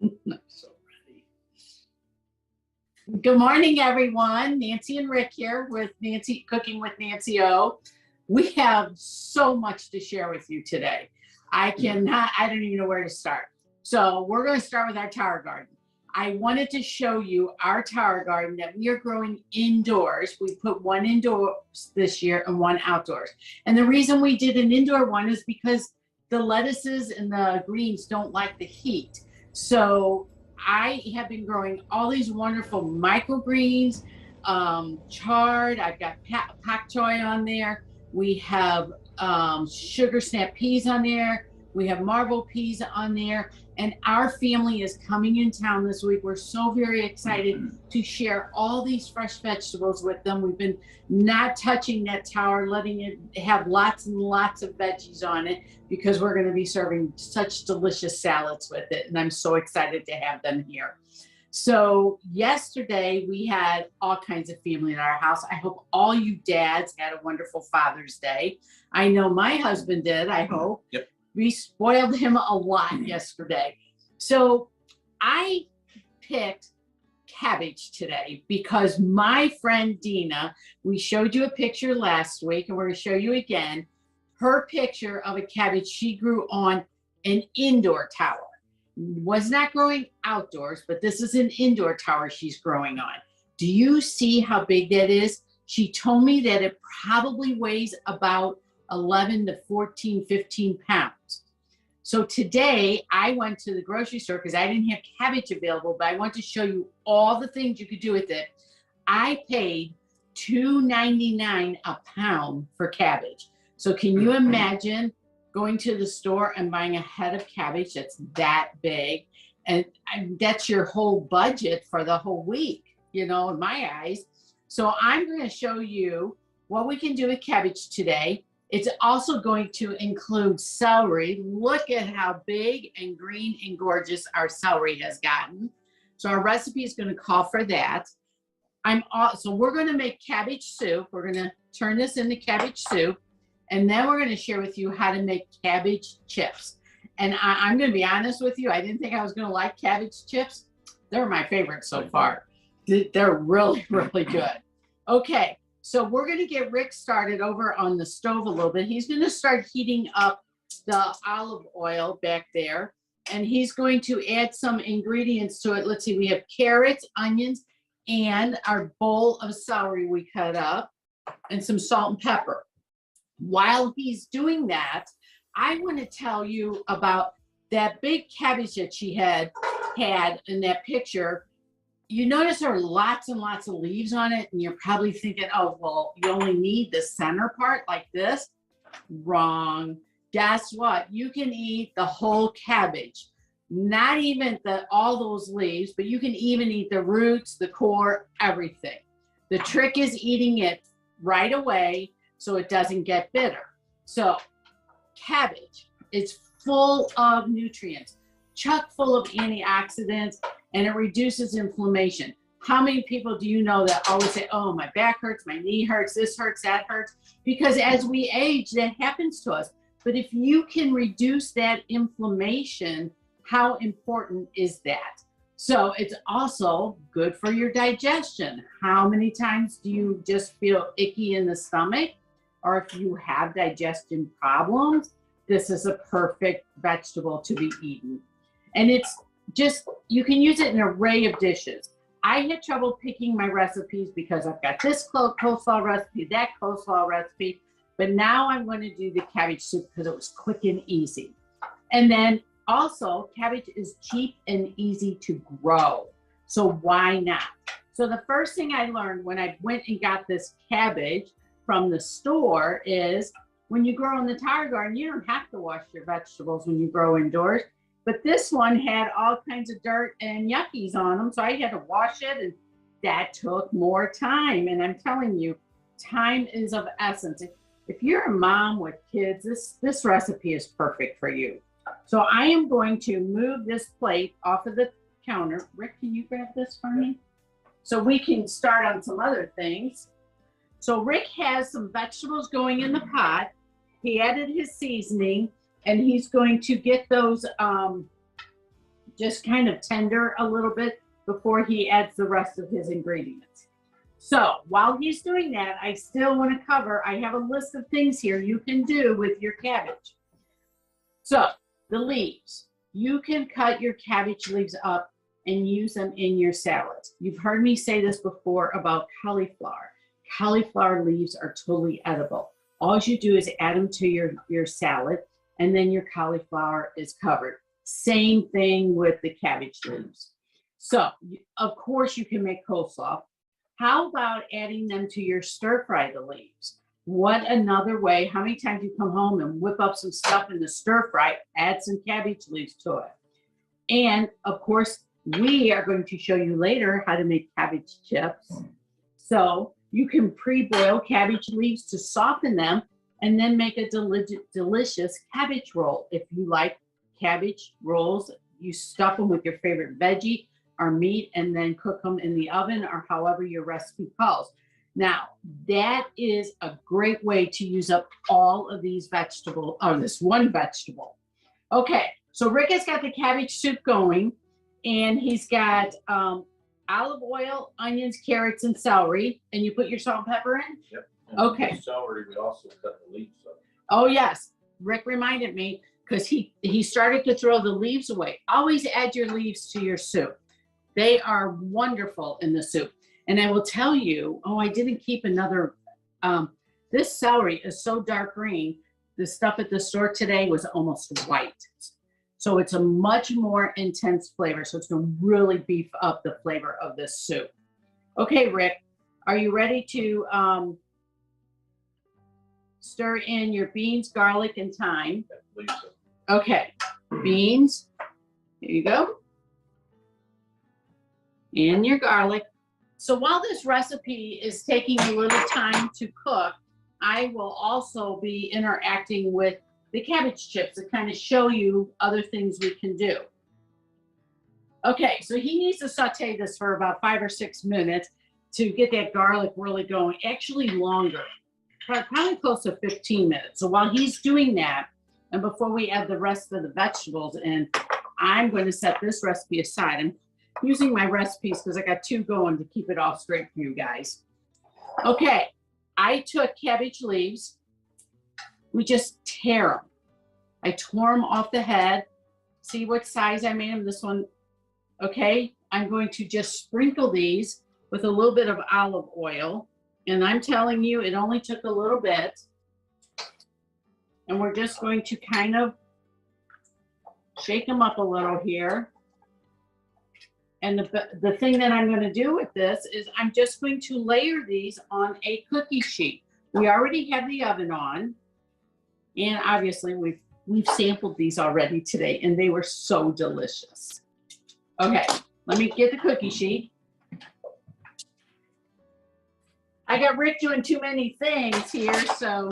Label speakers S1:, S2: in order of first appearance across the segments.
S1: I'm so ready. Good morning, everyone. Nancy and Rick here with Nancy Cooking with Nancy O. We have so much to share with you today. I don't even know where to start. So we're going to start with our tower garden. I wanted to show you our tower garden that we are growing indoors. We put one indoors this year and one outdoors. And the reason we did an indoor one is because the lettuces and the greens don't like the heat. So I have been growing all these wonderful microgreens, chard. I've got pak choi on there. We have sugar snap peas on there. We have marble peas on there. And our family is coming in town this week. We're so very excited to share all these fresh vegetables with them. We've been not touching that tower, letting it have lots and lots of veggies on it because we're going to be serving such delicious salads with it. And I'm so excited to have them here. So yesterday we had all kinds of family in our house. I hope all you dads had a wonderful Father's Day. I know my husband did, I hope.
S2: Yep.
S1: We spoiled him a lot yesterday. So I picked cabbage today because my friend Dina, we showed you a picture last week and we're going to show you again, her picture of a cabbage she grew on an indoor tower. Was not growing outdoors, but this is an indoor tower she's growing on. Do you see how big that is? She told me that it probably weighs about 11 to 14, 15 pounds. So today I went to the grocery store because I didn't have cabbage available, but I want to show you all the things you could do with it. I paid $2.99 a pound for cabbage. So can you imagine going to the store and buying a head of cabbage that's that big? And that's your whole budget for the whole week, you know, in my eyes. So I'm going to show you what we can do with cabbage today. It's also going to include celery. Look at how big and green and gorgeous our celery has gotten. So our recipe is going to call for that. So we're going to make cabbage soup. We're going to turn this into cabbage soup. And then we're going to share with you how to make cabbage chips. And I'm going to be honest with you. I didn't think I was going to like cabbage chips. They're my favorite so far. They're really, really good. Okay. So we're going to get Rick started over on the stove a little bit. He's going to start heating up the olive oil back there. And he's going to add some ingredients to it. Let's see, we have carrots, onions, and our bowl of celery we cut up, and some salt and pepper. While he's doing that, I want to tell you about that big cabbage that she had in that picture. You notice there are lots and lots of leaves on it, and you're probably thinking, oh, well, you only need the center part like this. Wrong. Guess what? You can eat the whole cabbage. Not even all those leaves, but you can even eat the roots, the core, everything. The trick is eating it right away so it doesn't get bitter. So cabbage is full of nutrients, chock full of antioxidants, and it reduces inflammation. How many people do you know that always say, oh, my back hurts, my knee hurts, this hurts, that hurts? Because as we age, that happens to us. But if you can reduce that inflammation, how important is that? So it's also good for your digestion. How many times do you just feel icky in the stomach? Or if you have digestion problems, this is a perfect vegetable to be eaten. And it's just, you can use it in an array of dishes. I had trouble picking my recipes because I've got this coleslaw recipe, that coleslaw recipe, but now I'm going to do the cabbage soup because it was quick and easy. And then also, cabbage is cheap and easy to grow. So why not? So the first thing I learned when I went and got this cabbage from the store is when you grow in the tower garden, you don't have to wash your vegetables when you grow indoors. But this one had all kinds of dirt and yuckies on them, so I had to wash it, and that took more time. And I'm telling you, time is of essence. If you're a mom with kids, this recipe is perfect for you. So I am going to move this plate off of the counter. Rick, can you grab this for me? So we can start on some other things. So Rick has some vegetables going in the pot. He added his seasoning, and he's going to get those just kind of tender a little bit before he adds the rest of his ingredients. So while he's doing that, I still want to cover, I have a list of things here you can do with your cabbage. So the leaves, you can cut your cabbage leaves up and use them in your salads. You've heard me say this before about cauliflower. Cauliflower leaves are totally edible. All you do is add them to your salad, and then your cauliflower is covered. Same thing with the cabbage leaves. So, of course, you can make coleslaw. How about adding them to your stir fry the leaves? What another way? How many times you come home and whip up some stuff in the stir fry, add some cabbage leaves to it? And, of course, we are going to show you later how to make cabbage chips. So you can pre-boil cabbage leaves to soften them and then make a delicious cabbage roll. If you like cabbage rolls, you stuff them with your favorite veggie or meat and then cook them in the oven or however your recipe calls. Now, that is a great way to use up all of these vegetables, or this one vegetable. Okay, so Rick has got the cabbage soup going, and he's got olive oil, onions, carrots, and celery, and you put your salt and pepper in?
S2: Yep. And
S1: okay.
S2: The celery, we also cut the leaves up.
S1: Oh, yes. Rick reminded me because he started to throw the leaves away. Always add your leaves to your soup. They are wonderful in the soup. And I will tell you, oh, I didn't keep another, this celery is so dark green. The stuff at the store today was almost white. So it's a much more intense flavor. So it's going to really beef up the flavor of this soup. Okay, Rick, are you ready to stir in your beans, garlic, and thyme? Okay, beans, here you go. And your garlic. So while this recipe is taking a little time to cook, I will also be interacting with the cabbage chips to kind of show you other things we can do. Okay, so he needs to saute this for about 5 or 6 minutes to get that garlic really going. Actually longer, probably close to 15 minutes. So while he's doing that, and before we add the rest of the vegetables in, I'm going to set this recipe aside. I'm using my recipes because I got 2 going to keep it all straight for you guys. Okay, I took cabbage leaves. We just tear them. I tore them off the head. See what size I made them? This one. Okay, I'm going to just sprinkle these with a little bit of olive oil. And I'm telling you, it only took a little bit. And we're just going to kind of shake them up a little here. And the thing that I'm going to do with this is I'm just going to layer these on a cookie sheet. We already have the oven on. And obviously we've sampled these already today, and they were so delicious. Okay, let me get the cookie sheet. I got Rick doing too many things here, so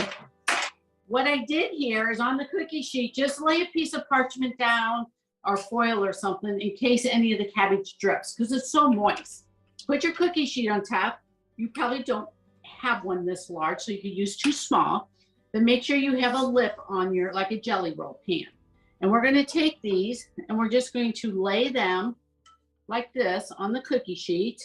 S1: what I did here is on the cookie sheet, just lay a piece of parchment down or foil or something in case any of the cabbage drips, because it's so moist. Put your cookie sheet on top. You probably don't have one this large, so you could use 2 small. But make sure you have a lip on your, like a jelly roll pan. And we're going to take these and we're just going to lay them like this on the cookie sheet.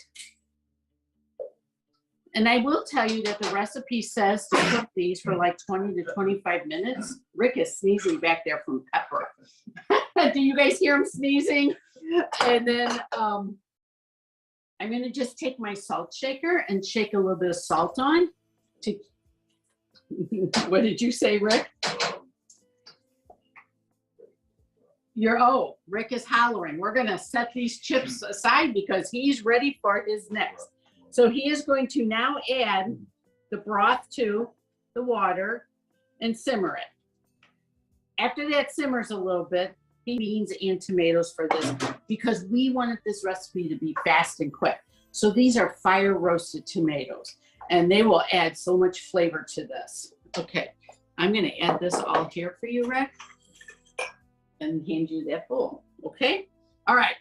S1: And I will tell you that the recipe says to cook these for like 20 to 25 minutes. Rick is sneezing back there from pepper. Do you guys hear him sneezing? And then I'm going to just take my salt shaker and shake a little bit of salt on to. What did you say, Rick? Rick is hollering. We're going to set these chips aside because he's ready for his next. So he is going to now add the broth to the water and simmer it. After that simmers a little bit, beans and tomatoes for this because we wanted this recipe to be fast and quick. So these are fire roasted tomatoes. And they will add so much flavor to this. Okay, I'm going to add this all here for you, Rick, and hand you that bowl. Okay? All right,